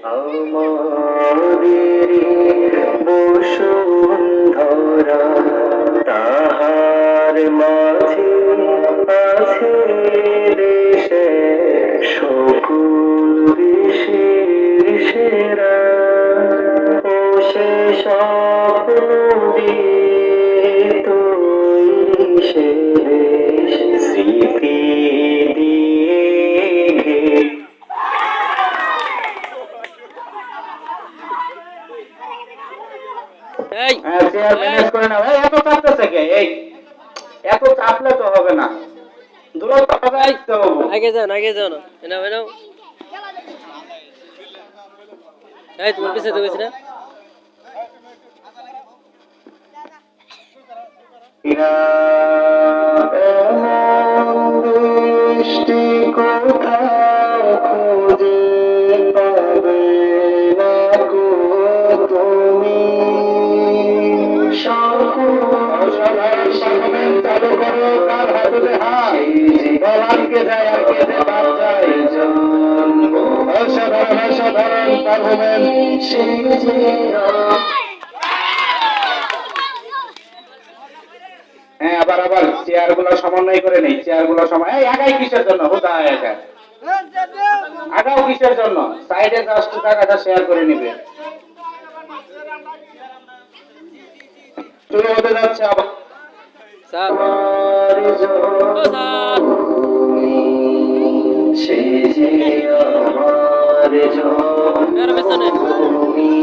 আমাদেরি বসুন্ধরা তাহার মাঝে আছে দেশে সকল দেশের সেরা ও সে স্বপ্ন দিয়ে তৈরি সে দেশ স্মৃতি দিয়ে ঘেরা। এই চেয়ার ম্যানেজ করে নাও। এই এত চাপতেছে কে? এই এত চাপলে তো হবে না, দূরত্ব বজায় রাখতে হবে। আগে যাও না এনাও এই তোমার পিছে তো গেছি না বৃষ্টি কোথাও খুঁজে পাবে না গো তুমি। চালু করো তার হাতে হাত, বলানকে যায় আর কে যে বাদ যায়। অসাধারণ অসাধারণ পারফরমেন্স। হ্যাঁ, আবার আবার চেয়ার গুলো সমন্বয় করে নেই, চেয়ার গুলো সময়। এই আগাই কিসের জন্য? হুদা একা আগাও কিসের জন্য? সাইডে জাস্ট টাকাটা শেয়ার করে নিবে। শুরু হতে যাচ্ছে আবার। স্যার ও স্যার সে যে আমার এর পেছনে জন্মভূমি,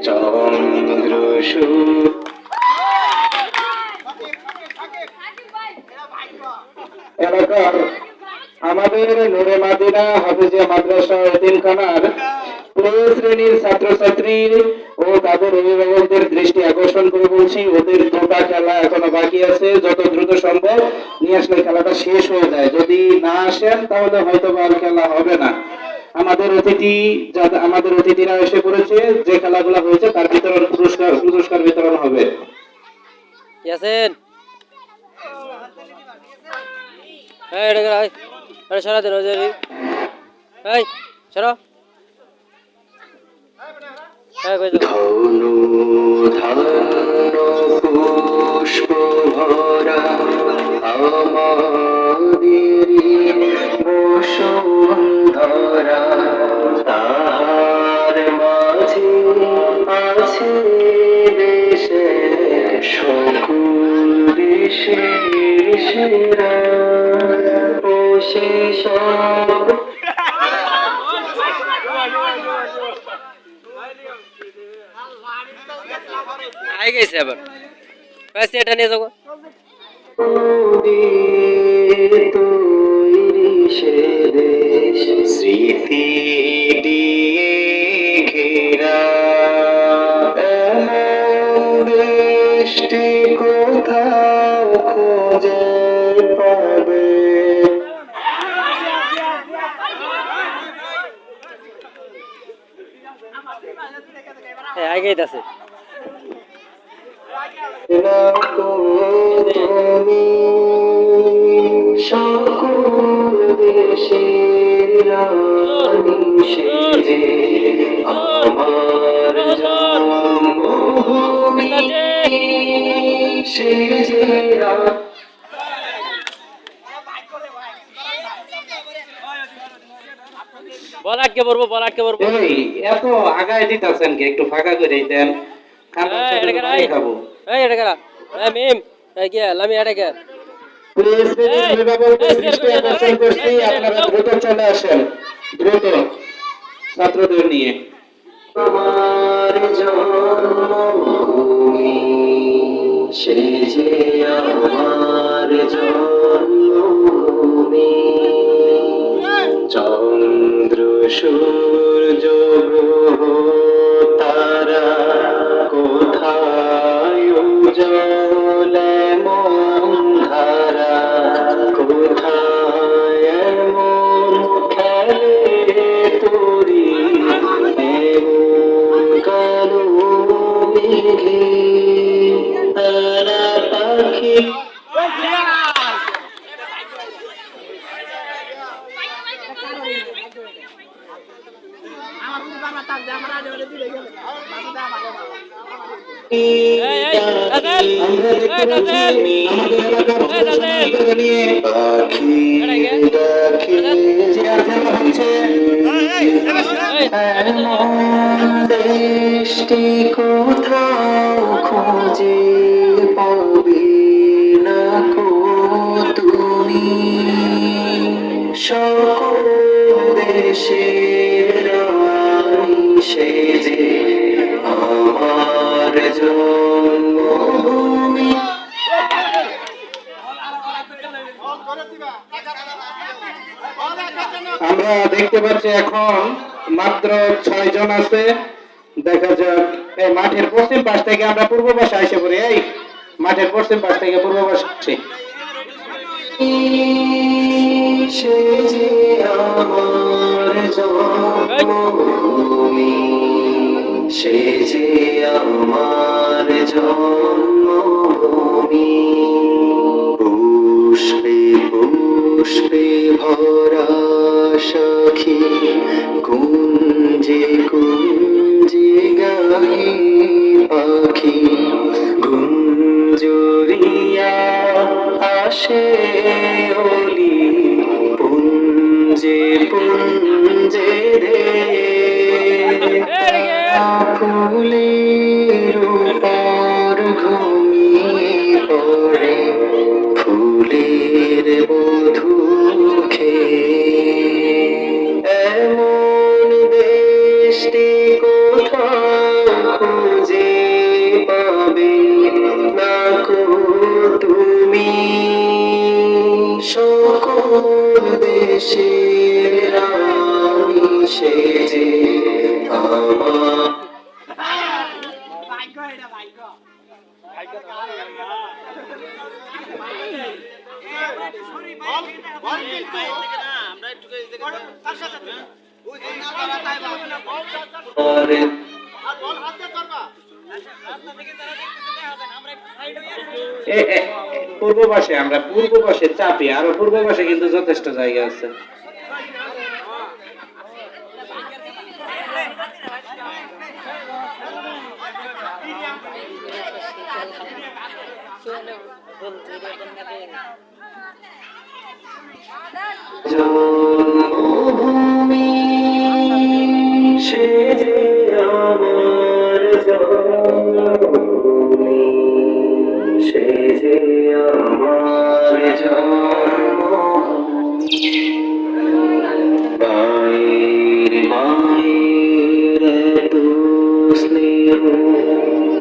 চন্দ্র সূর্য এলাকার আমাদের নূরে মাদিনা হাফিজিয়া মাদ্রাসা এতিমখানার প্লে শ্রেণীর ছাত্রছাত্রী ও তাদের অভিভাবকদের দৃষ্টি আকর্ষণ করে বলছি, ওদের দুটা খেলা এখনো বাকি আছে। যত দ্রুত সম্ভব নিয়ে আসলে খেলাটা শেষ হয়ে যায়। যদি না আসেন তাহলে হয়তো আর খেলা হবে না। আমাদের অতিথিরা এসে পড়েছে। যে খেলাগুলো হয়েছে তার বিতরণ পুরস্কার বিতরণ হবে। ইয়াসিন এই এটা কর আরে সরা দেন ওই এই সরা এই কই যাও ধনু ধান্য পুষ্প ভরা আমাদেরি বসুন্ধরা তাহার মাঝে আছে দেশে সকল দেশের সেরা ও সে সব আই গেছে আবার পাশে এটা নিয়ে যাও তৈরি সে দেশ স্মৃতি দিয়ে ঘেরা। এমন দেশটি কোথাও খুঁজে পাবে। হ্যাঁ আই গেছে তুমি সকল দেশের রানী সেজে আমার জন্মভূমি সেজে বল আটকে পড়বো এই এত আগায় দিতেছেন কি? একটু ফাঁকা করে দেন, এটা করা খাবো। এই এটা করা এই মিম এই কি লামি এটা কে প্লিজ অভিভাবকদের দৃষ্টি আকর্ষণ করছি, আপনারা দ্রুত চলে আসেন, দ্রুত ছাত্রদের নিয়ে। আমার জন্মভূমি সে যে আমার জন্মভূমি, চন্দ্র সূর্য গ্রহ তারা কোথায় উজ্জ্বল এমন ধারা, কোথায় এমন খেলে তোরি এমন কালো মেঘে তারা পাখি। রাসেল, আমরা দেখতে পাচ্ছি রাসেল, আমাদের এলাকার রাসেল, নিয়ে এটাকে, রাসেল, চেয়ার খেলা হচ্ছে। দেশটি কোথাও খুঁজে পাবে না কো তুমি, সকল দেশের রানী সেজে আমার জন্মভূমি। আমরা দেখতে পাচ্ছি এখন মাত্র 6 জন আছে। দেখা যাক এই মাঠের পশ্চিম পাশ থেকে আমরা পূর্ব পাশে এসে পড়ি। এই মাঠের পশ্চিম পাশ থেকে পূর্ব পাশে আসছি। সে যে আমার জন্মভূমি, সে যে আমার জন্মভূমি, পুষ্পে পুষ্পে ভরা সখী, কুঞ্জে কুঞ্জে গাহে পাখি, গুঞ্জরিয়া আসে ওলি, পুঞ্জে পুঞ্জে ধে ফুলের উপর ঘুমিয়ে পড়ে, ফুলের বধূ খেয়ে। এমন দেশটি কোথাও খুঁজে পাবে না কো তুমি, সকল দেশের রানী সেজে আমার। পূর্ব পাশে আমরা পূর্ব পাশে চাপি, আরো পূর্ব পাশে কিন্তু যথেষ্ট জায়গা আছে। জন্মভূমি সে যে আমার জন্মভূমি, সে যে আমার জন্মভূমি। মায়ের মায়ের এত স্নেহ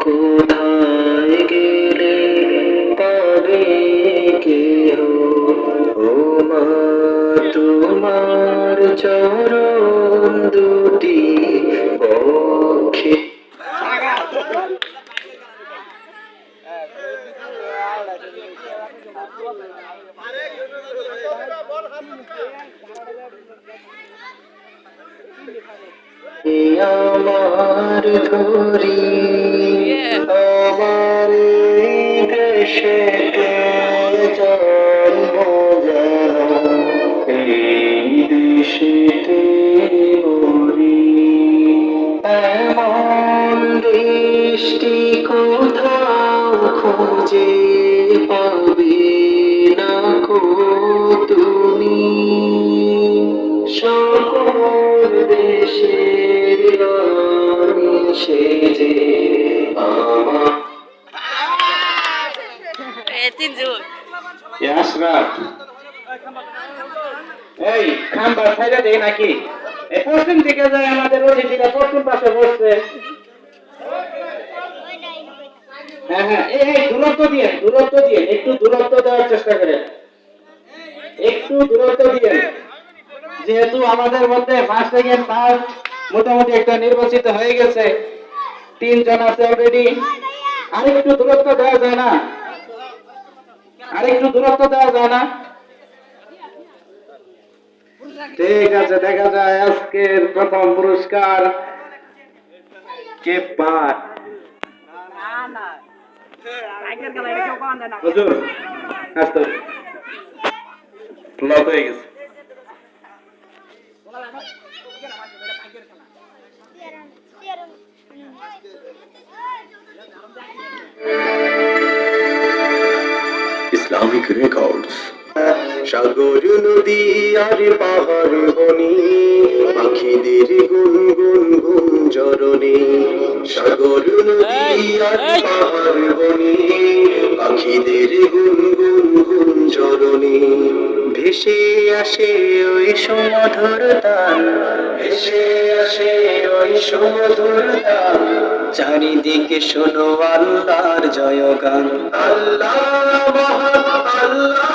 কোথায় গেলে পাবে কেহ, ও মা তোমার চরণ দুটি বক্ষে। আমার ধরি আমার দেশে জন্ম যেন, এই দেশেতে মরি। এমন দেশটি কোথাও খুঁজে পাবে না কো তুমি, সকল দেশের রানী সেজে আমার। এই খাম্বা সাইডে দেই নাকি? এই পশ্চিম দিকে যায় আমাদের অতিথিরা পশ্চিম পাশে বসছে। হ্যাঁ হ্যাঁ, এই দূরত্ব দিয়ে একটু দূরত্ব দেওয়ার চেষ্টা করেন, একটু দূরত্ব দিয়ে। যেহেতু আমাদের মধ্যে ফার্স্ট সেকেন্ড থার্ড মোটামুটি একটা নির্বাচিত হয়ে গেছে, 3 জন আছে অলরেডি। আরেকটু দূরত্ব দেওয়া যায় না? আরেকটু দূরত্ব দেওয়া যায় না? ঠিক আছে, দেখা যায় আজকের প্রথম পুরস্কার কে পায়। হুজুর আসতো লক হয়ে গেছে। Islamic Records. সাগর নদী আর পাহাড় বনি পাখিদের গুনগুন গুঞ্জরণে সাগর নদী আর পাহাড় বনি পাখিদের গুনগুন গুঞ্জরণে ভেসে আসে ওই সুমধুর তান ভেসে আসে ওই সুমধুর তান চারিদিকে শোনো আল্লাহর জয়গান আল্লাহ মহান আল্লাহ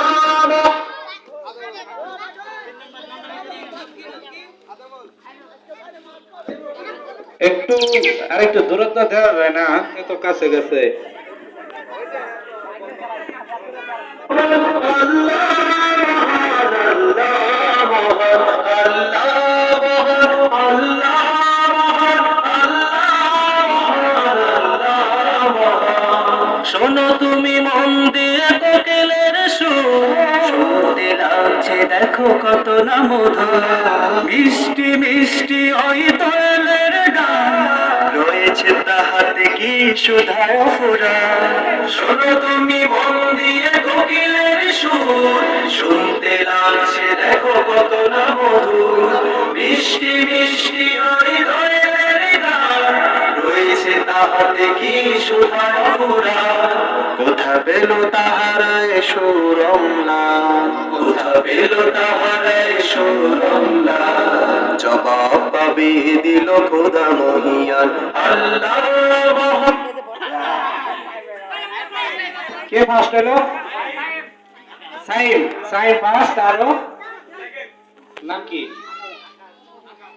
একটু আরেকটু দূরত্ব দেওয়া যায় না, এত কাছে গেছে। শোনো তুমি মন দিয়ে কোকিলের সুর শুনতে লাগছে দেখো কত না মধুর মিষ্টি মিষ্টি ওই দোয়েলের গান রয়েছে তাহাতে কি সুধায় ফুরা শোনো তুমি মন দিয়ে কোকিলের সুর শুনতে লাগছে দেখো কত না মধুর মিষ্টি মিষ্টি ওই দোয়েলের গান রয়েছে তাহাতে কি সুধায় ফুরা কোথা পেল তাহারায় সুরমলা কোথা পেল তাহারায় সুরমলা জবাব পাবে দিল খোদা মহিয়ান আল্লাহ মহান কে ফার্স্ট হলো? সাইম ফার্স্ট, আরো নাম কি?